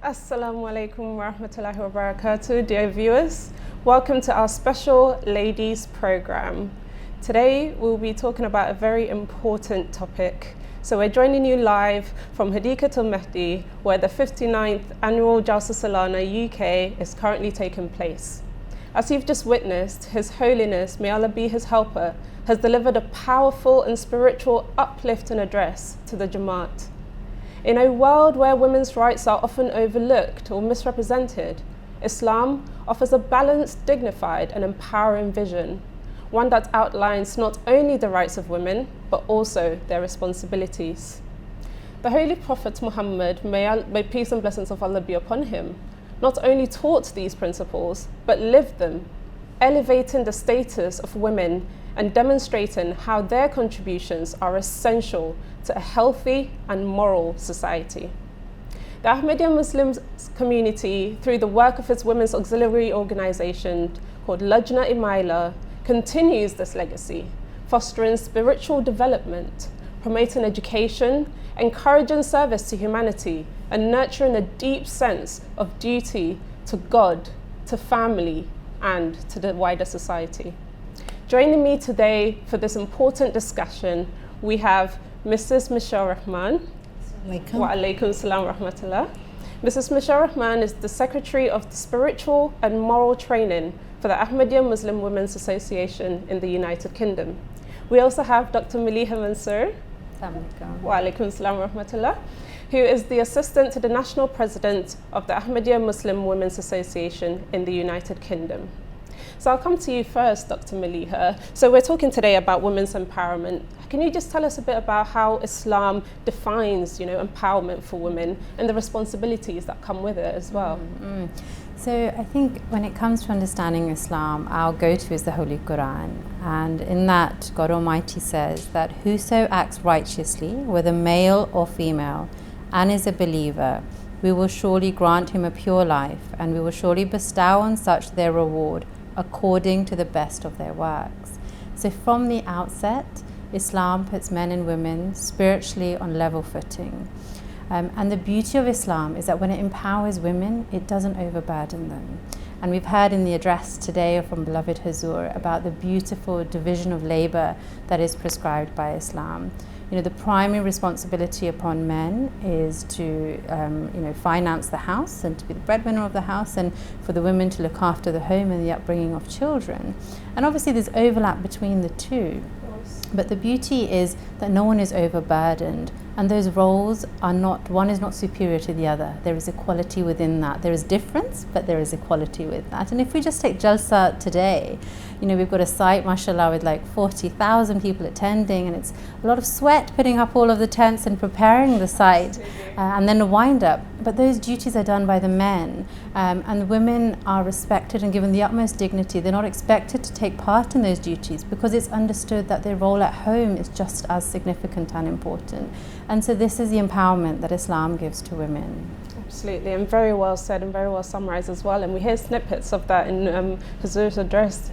Assalamu alaikum wa rahmatullahi wa barakatuh, dear viewers. Welcome to our special ladies program. Today we'll be talking about a very important topic. So we're joining you live from Hadikatul Mahdi, where the 59th annual Jalsa Salana UK is currently taking place. As you've just witnessed, His Holiness, may Allah be his helper, has delivered a powerful and spiritual uplifting address to the Jamaat. In a world where women's rights are often overlooked or misrepresented, Islam offers a balanced, dignified and empowering vision, one that outlines not only the rights of women, but also their responsibilities. The Holy Prophet Muhammad, may peace and blessings of Allah be upon him, not only taught these principles, but lived them, elevating the status of women and demonstrating how their contributions are essential to a healthy and moral society. The Ahmadiyya Muslim Community, through the work of its women's auxiliary organization called Lajna Imaila, continues this legacy, fostering spiritual development, promoting education, encouraging service to humanity, and nurturing a deep sense of duty to God, to family, and to the wider society. Joining me today for this important discussion, we have Mrs. Michelle Rahman. Wa alaikum salam rahmatullah. Mrs. Michelle Rahman is the Secretary of the Spiritual and Moral Training for the Ahmadiyya Muslim Women's Association in the United Kingdom. We also have Dr. Maliha Mansour. Wa alaikum salam rahmatullah, who is the Assistant to the National President of the Ahmadiyya Muslim Women's Association in the United Kingdom. So I'll come to you first, Dr. Maliha. So we're talking today about women's empowerment. Can you just tell us a bit about how Islam defines, empowerment for women and the responsibilities that come with it as well? So I think when it comes to understanding Islam, our go-to is the Holy Quran. And in that, God Almighty says that whoso acts righteously, whether male or female, and is a believer, we will surely grant him a pure life, and we will surely bestow on such their reward according to the best of their works. So from the outset, Islam puts men and women spiritually on level footing. And the beauty of Islam is that when it empowers women, it doesn't overburden them. And we've heard in the address today from beloved Huzur about the beautiful division of labor that is prescribed by Islam. The primary responsibility upon men is to finance the house and to be the breadwinner of the house, and for the women to look after the home and the upbringing of children. And obviously there's overlap between the two. But the beauty is that no one is overburdened, and those roles are not, one is not superior to the other. There is equality within that. There is difference, but there is equality with that. And if we just take Jalsa today, we've got a site, mashallah, with like 40,000 people attending, and it's a lot of sweat putting up all of the tents and preparing the site, and then a wind up. But those duties are done by the men, and the women are respected and given the utmost dignity. They're not expected to take part in those duties because it's understood that their role at home is just as significant and important. And so this is the empowerment that Islam gives to women. Absolutely, and very well said and very well summarized as well. And we hear snippets of that in Huzur's address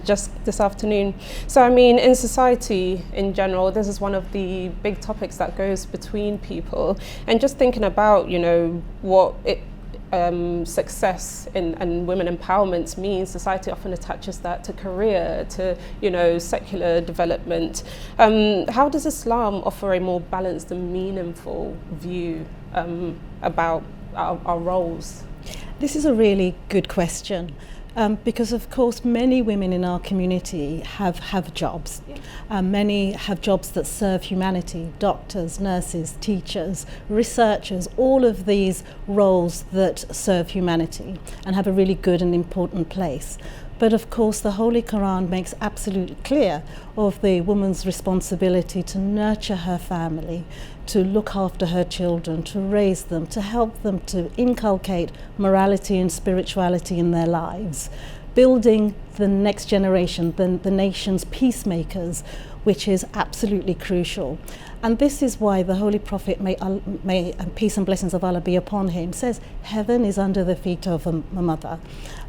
just this afternoon. So in society in general, this is one of the big topics that goes between people. And just thinking about, what success and women empowerment means, society often attaches that to career, to secular development. How does Islam offer a more balanced and meaningful view about our roles? This is a really good question. Because of course many women in our community have jobs. Many have jobs that serve humanity: doctors, nurses, teachers, researchers, all of these roles that serve humanity and have a really good and important place. But of course the Holy Quran makes absolutely clear of the woman's responsibility to nurture her family, to look after her children, to raise them, to help them to inculcate morality and spirituality in their lives, building the next generation, the nation's peacemakers, which is absolutely crucial. And this is why the Holy Prophet, may peace and blessings of Allah be upon him, says heaven is under the feet of a mother.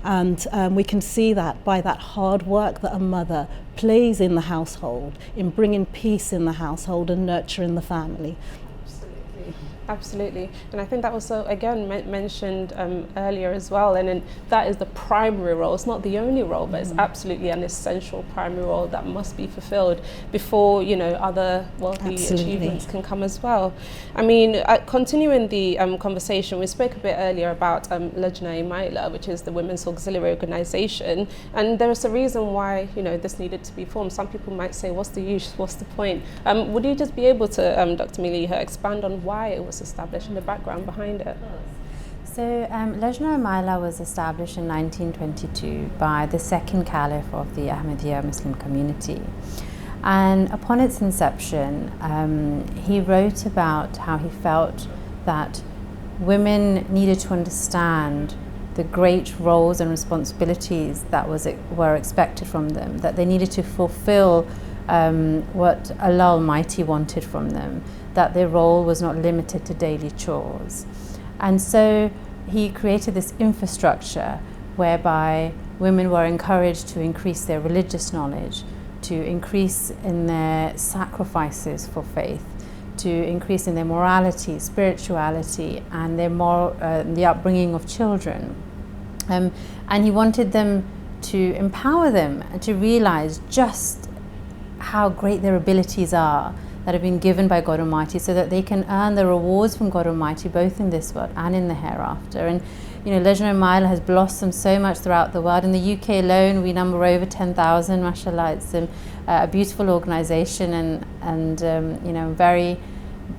And we can see that by that hard work that a mother plays in the household, in bringing peace in the household and nurturing the family. Absolutely. Absolutely, and I think that was again mentioned earlier as well. And then that is the primary role. It's not the only role, but it's absolutely an essential primary role that must be fulfilled before other worldly achievements can come as well. I mean, continuing the conversation, we spoke a bit earlier about Lajna Imaila, which is the Women's Auxiliary Organisation, and there is a reason why this needed to be formed. Some people might say, "What's the use? What's the point?" Would you just be able to, Dr. Miliha, expand on why it was established and the background behind it? So Lajna Imaila was established in 1922 by the second caliph of the Ahmadiyya Muslim Community. And upon its inception, he wrote about how he felt that women needed to understand the great roles and responsibilities that were expected from them, that they needed to fulfill what Allah Almighty wanted from them, that their role was not limited to daily chores. And so he created this infrastructure whereby women were encouraged to increase their religious knowledge, to increase in their sacrifices for faith, to increase in their morality, spirituality, and their the upbringing of children. And he wanted them to empower them and to realize just how great their abilities are that have been given by God Almighty, so that they can earn the rewards from God Almighty both in this world and in the hereafter. And Lajna Imaila has blossomed so much throughout the world. In the UK alone, we number over 10,000, mashallah. It's a beautiful organisation, and I'm very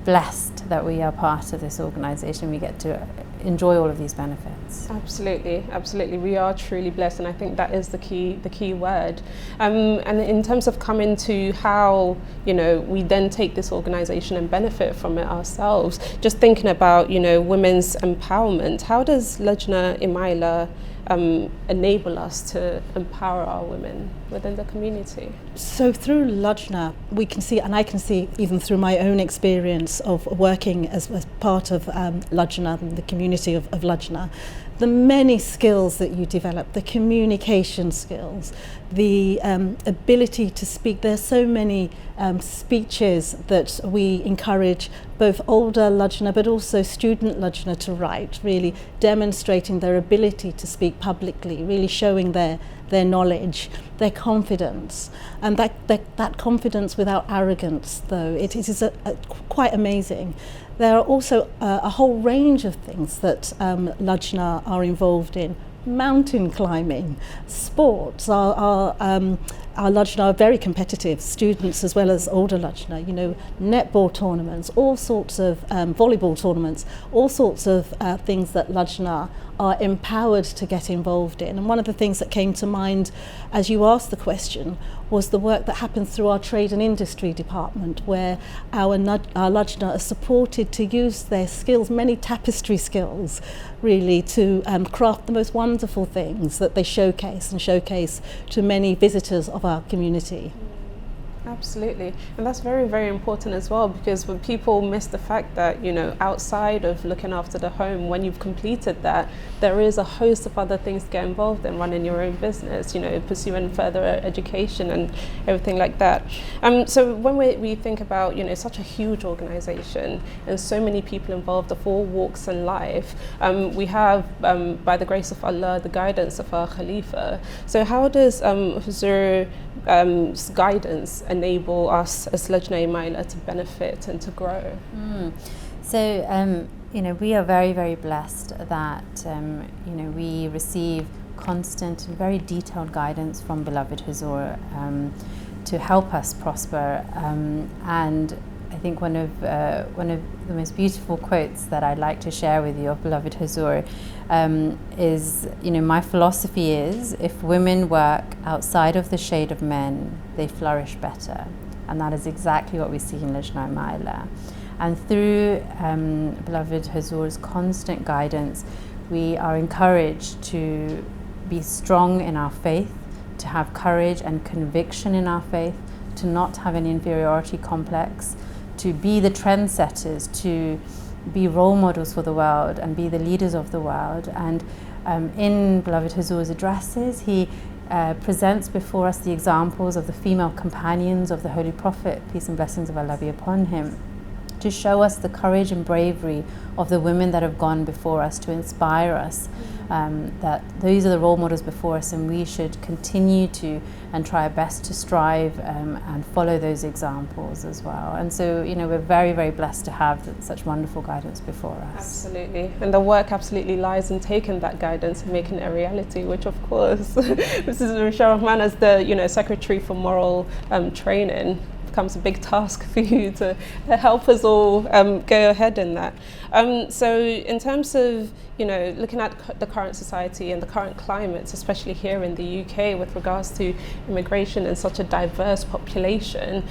blessed that we are part of this organisation. We get to enjoy all of these benefits. Absolutely. We are truly blessed, and I think that is the key word. And in terms of coming to how we then take this organisation and benefit from it ourselves, just thinking about women's empowerment, how does Lajna Imaila enable us to empower our women within the community? So through Lajna, we can see, and I can see even through my own experience of working as part of Lajna, the community of Lajna, the many skills that you develop, the communication skills, the ability to speak. There's so many speeches that we encourage both older Lajna but also student Lajna to write, really demonstrating their ability to speak publicly, really showing their knowledge, their confidence, and that confidence without arrogance, though, it is quite amazing. There are also a whole range of things that Lajna are involved in. Mountain climbing, sports. Our Lajna are very competitive, students as well as older Lajna, netball tournaments, all sorts of volleyball tournaments, all sorts of things that Lajna are empowered to get involved in. And one of the things that came to mind as you asked the question was the work that happens through our trade and industry department, where our Lajna are supported to use their skills, many tapestry skills, really, to craft the most wonderful things that they showcase to many visitors of our community. Absolutely, and that's very, very important as well, because when people miss the fact that outside of looking after the home, when you've completed that, there is a host of other things to get involved in: running your own business, pursuing further education and everything like that. So when we think about such a huge organisation and so many people involved of all walks in life, we have by the grace of Allah the guidance of our Khalifa. So how does Huzur's guidance enable us as Lajna Imaila to benefit and to grow? So we are very, very blessed that we receive constant and very detailed guidance from beloved Huzur to help us prosper. And I think one of the most beautiful quotes that I'd like to share with you of beloved Huzur is, my philosophy is, if women work outside of the shade of men, they flourish better. And that is exactly what we see in Lajna Imaila. And through beloved Huzur's constant guidance, we are encouraged to be strong in our faith, to have courage and conviction in our faith, to not have an inferiority complex, to be the trendsetters, to be role models for the world and be the leaders of the world. And in beloved Huzur's addresses, he presents before us the examples of the female companions of the Holy Prophet, peace and blessings of Allah be upon him. to show us the courage and bravery of the women that have gone before us, to inspire us, that these are the role models before us, and we should continue to and try our best to strive and follow those examples as well. And so, you know, we're very, very blessed to have such wonderful guidance before us. Absolutely, and the work absolutely lies in taking that guidance and making it a reality, which of course, Mrs. Michelle Rahman, as the, you know, Secretary for Moral Training, becomes a big task for you to help us all go ahead in that. So in terms of, you know, looking at the current society and the current climates, especially here in the UK with regards to immigration and such a diverse population,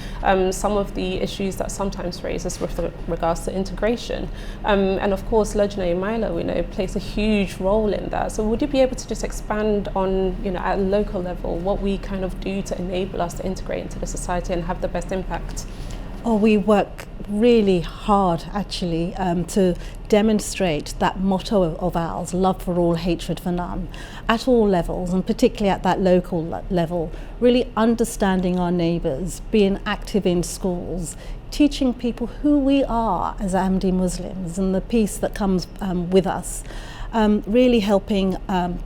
some of the issues that sometimes raises with regards to integration. And of course, Lajna Milo, you know, plays a huge role in that. So would you be able to just expand on, you know, at a local level, what we kind of do to enable us to integrate into the society and have the best impact? Oh, we work really hard actually to demonstrate that motto of ours, love for all, hatred for none, at all levels, and particularly at that local level, really understanding our neighbours, being active in schools, teaching people who we are as Ahmadiyya Muslims and the peace that comes with us, really helping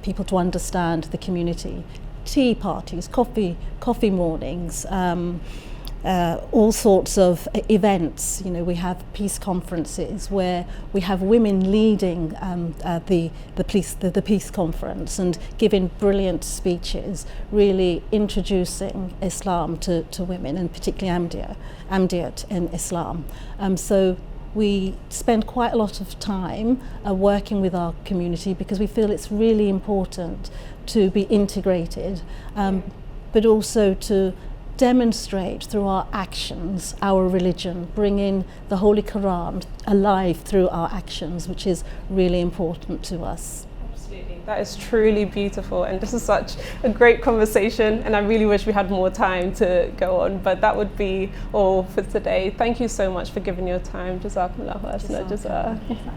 people to understand the community. Tea parties, coffee mornings, all sorts of events. You know, we have peace conferences where we have women leading the peace conference and giving brilliant speeches, really introducing Islam to women, and particularly Ahmadiyya in Islam. So we spend quite a lot of time working with our community because we feel it's really important to be integrated, but also to demonstrate through our actions our religion, bring in the Holy Quran alive through our actions, which is really important to us. Absolutely, that is truly beautiful, and this is such a great conversation, and I really wish we had more time to go on, but that would be all for today. Thank you so much for giving your time. Jazakumullahu khairan.